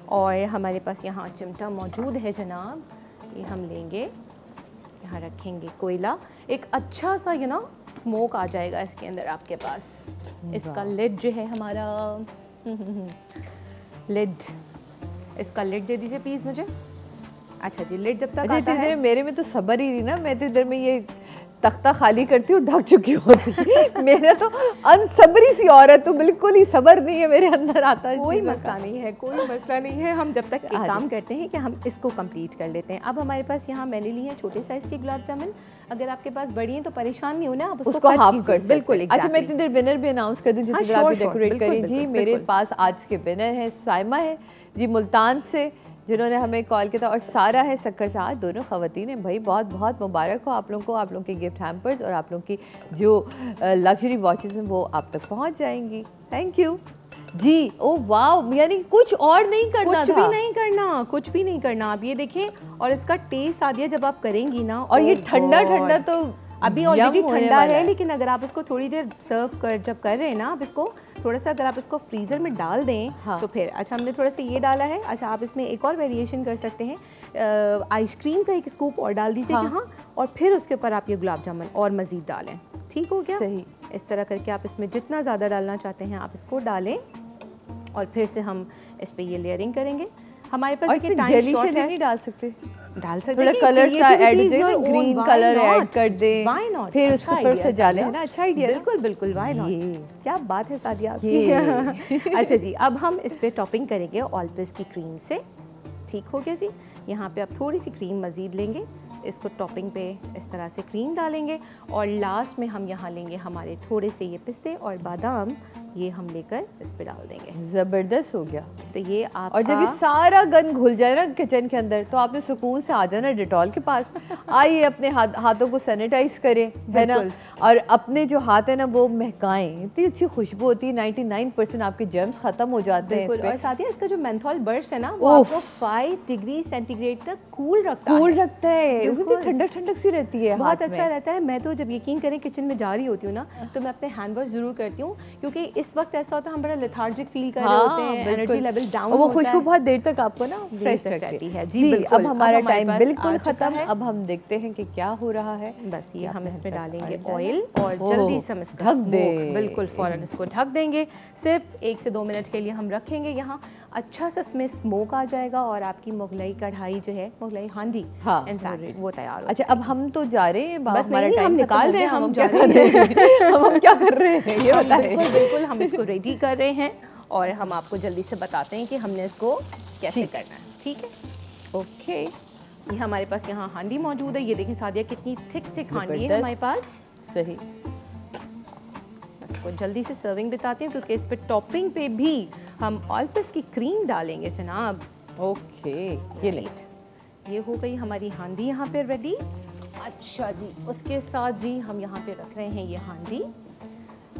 और हमारे पास यहाँ चिमटा मौजूद है जनाब, ये हम लेंगे, यहाँ रखेंगे कोयला। एक अच्छा सा स्मोक आ जाएगा इसके अंदर आपके पास। इसका लिड जो है हमारा, लिड, इसका लिड दे दीजिए प्लीज़ मुझे। अच्छा जी, लिड जब तक आता है, मेरे में तो सब्र ही नहीं ना, मैं तो इधर में ये तख्ता खाली करती हूँ, ढक चुकी होती। मेरा तो अनसबरी सी औरत, तो बिल्कुल ही सब्र नहीं है मेरे अंदर आता है। कोई मसला नहीं है, हम जब तक एक काम करते हैं कि हम इसको कंप्लीट कर लेते हैं। अब हमारे पास यहाँ मैंने ली है छोटे साइज़ के गुलाब जामुन। अगर आपके पास बड़ी है तो परेशान नहीं होना, आप उसको हाफ कर। बिल्कुल। अच्छा, मैं इतनी देर विनर भी अनाउंस कर दूँ जितनी आप डेकोरेट करें जी। मेरे पास आज के विनर है साइमा है जी मुल्तान से, जिन्होंने हमें कॉल किया था, और सारा है सक्कर से। आज दोनों ख़वातीन हैं भाई, बहुत बहुत मुबारक हो आप लोगों को। आप लोगों के गिफ्ट हैम्पर्स और आप लोगों की जो लग्जरी वॉचेस हैं वो आप तक पहुंच जाएंगी। थैंक यू जी। ओ वाह, यानी कुछ और नहीं करना, कुछ भी नहीं करना। आप ये देखें, और इसका टेस्ट आ दिया जब आप करेंगी ना, और ये ठंडा तो अभी ऑलरेडी ठंडा है, लेकिन अगर आप इसको थोड़ी देर सर्व कर रहे हैं ना, आप इसको थोड़ा सा अगर आप इसको फ्रीज़र में डाल दें तो फिर। अच्छा, हमने थोड़ा सा ये डाला है। अच्छा, आप इसमें एक और वेरिएशन कर सकते हैं, आइसक्रीम का एक स्कूप और डाल दीजिए यहाँ, और फिर उसके ऊपर आप ये गुलाब जामुन और मज़ीद डालें। ठीक हो गया? सही। इस तरह करके आप इसमें जितना ज़्यादा डालना चाहते हैं आप इसको डालें, और फिर से हम इस पर ये लेयरिंग करेंगे। हमारे पास देखिए टाइम शॉर्ट है, नहीं डाल सकते थोड़ा कलर सा ऐड दें, ग्रीन कलर ऐड कर दें, व्हाई नॉट, फिर उसको ऊपर सजा लें ना। अच्छा आइडिया, बिल्कुल व्हाई नॉट। क्या बात है सादिया आपकी। अच्छा जी, अब हम इस पे टॉपिंग करेंगे ऑल पर्पस की क्रीम से। ठीक हो गया जी। यहाँ पे आप थोड़ी सी क्रीम मज़ीद लेंगे, इसको टॉपिंग पे इस तरह से क्रीम डालेंगे, और लास्ट में हम यहाँ लेंगे हमारे थोड़े से ये पिस्ते और बादाम, ये हम लेकर इस पे डाल देंगे। ज़बरदस्त हो गया। तो ये आप और जब ये सारा गंद घुल जाए ना किचन के अंदर तो आपने सुकून से आ जाना डेटॉल के पास, आइए अपने हाथों को सैनिटाइज करें, है ना, और अपने जो हाथ है ना वो महकाएं, इतनी अच्छी खुशबू होती है, 99% आपके जर्म्स खत्म हो जाते हैं। और साथ ही इसका जो मेंथॉल बर्स्ट है ना वो आपको 5 डिग्री सेंटीग्रेड तक कूल रखता है, ठंडक सी रहती है, बहुत अच्छा रहता है। मैं तो जब यकीन करें किचन में जा रही होती हूँ ना तो मैं अपने हैंड वॉश जरूर करती हूँ, क्योंकि इस वक्त ऐसा होता है हम बड़ा लेथार्जिक फील कर रहे होते हैं, एनर्जी लेवल डाउन, वो खुशबू बहुत देर तक आपको ना फ्रेश रखती है। जी अब हमारा टाइम बिल्कुल खत्म है, अब हम देखते हैं कि क्या हो रहा है। बस ये हम इसमें डालेंगे ऑयल और जल्दी से हम इसको ढक दें, बिल्कुल फौरन इसको ढक देंगे, सिर्फ 1 से 2 मिनट के लिए हम रखेंगे यहाँ। अच्छा सा इसमें स्मोक आ जाएगा और आपकी मुगलई कढ़ाई जो है, मुगलई हांडी इनफैक्ट वो तैयार हो। अच्छा अब हम तो जा रहे हैं, बस नहीं हम निकाल रहे हैं, हम जा रहे हैं, हम क्या कर रहे हैं ये बताइए। बिल्कुल हम इसको रेडी कर रहे हैं और हम आपको जल्दी से बताते हैं कि हमने इसको कैसे करना है, ठीक है। ओके, ये हमारे पास यहाँ हांडी मौजूद है, ये देखिए सादिया कितनी थिक हांडी है हमारे पास। सही, इसको जल्दी से सर्विंग बताते हैं क्योंकि इस पे टॉपिंग पे भी हम ऑल पिस की क्रीम डालेंगे जनाब। ओके, ये हो गई हमारी हांडी यहाँ पे रेडी। अच्छा जी, उसके साथ जी हम यहाँ पे रख रहे हैं ये हांडी,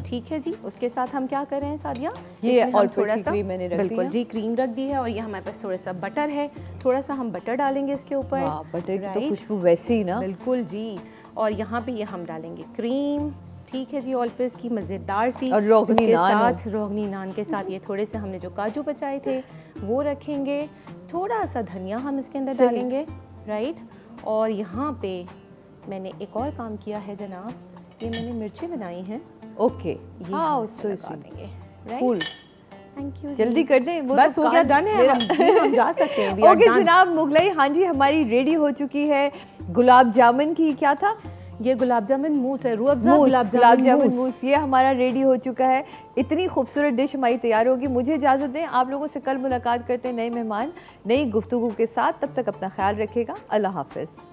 ठीक है जी। उसके साथ हम क्या कर रहे हैं सादिया, ये और थोड़ा सा क्रीम मैंने रख दी, बिल्कुल जी क्रीम रख दी है, और ये हमारे पास थोड़ा सा बटर है, थोड़ा सा हम बटर डालेंगे इसके ऊपर। बटर की तो खुशबू वैसे ही ना, बिल्कुल जी। और यहाँ पे ये हम डालेंगे क्रीम, ठीक है जी, ऑल पिस की मज़ेदार सी, और रोगनी साथ रोगनी नान के साथ ये थोड़े से हमने जो काजू बचाए थे वो रखेंगे, थोड़ा सा धनिया हम इसके अंदर डालेंगे, राइट। और यहाँ पे मैंने एक और काम किया है जनाब, ये मैंने मिर्चें बनाई हैं। ओके, ये हम लगा देंगे, राइट। थैंक यू, जल्दी कर दें, वो बस तो हो गया, डन है, हम जा सकते हैं। ओके जनाब, मुगलई हांडी हमारी रेडी हो चुकी है। गुलाब जामुन की क्या था, ये गुलाब जामुन मूस है, रूह अफ़ज़ा गुलाब जामुन मूस, ये हमारा रेडी हो चुका है। इतनी खूबसूरत डिश हमारी तैयार होगी। मुझे इजाज़त दें, आप लोगों से कल मुलाकात करते हैं नए मेहमान नई गुफ्तगू के साथ। तब तक अपना ख्याल रखिएगा, अल्लाह हाफ़िज़।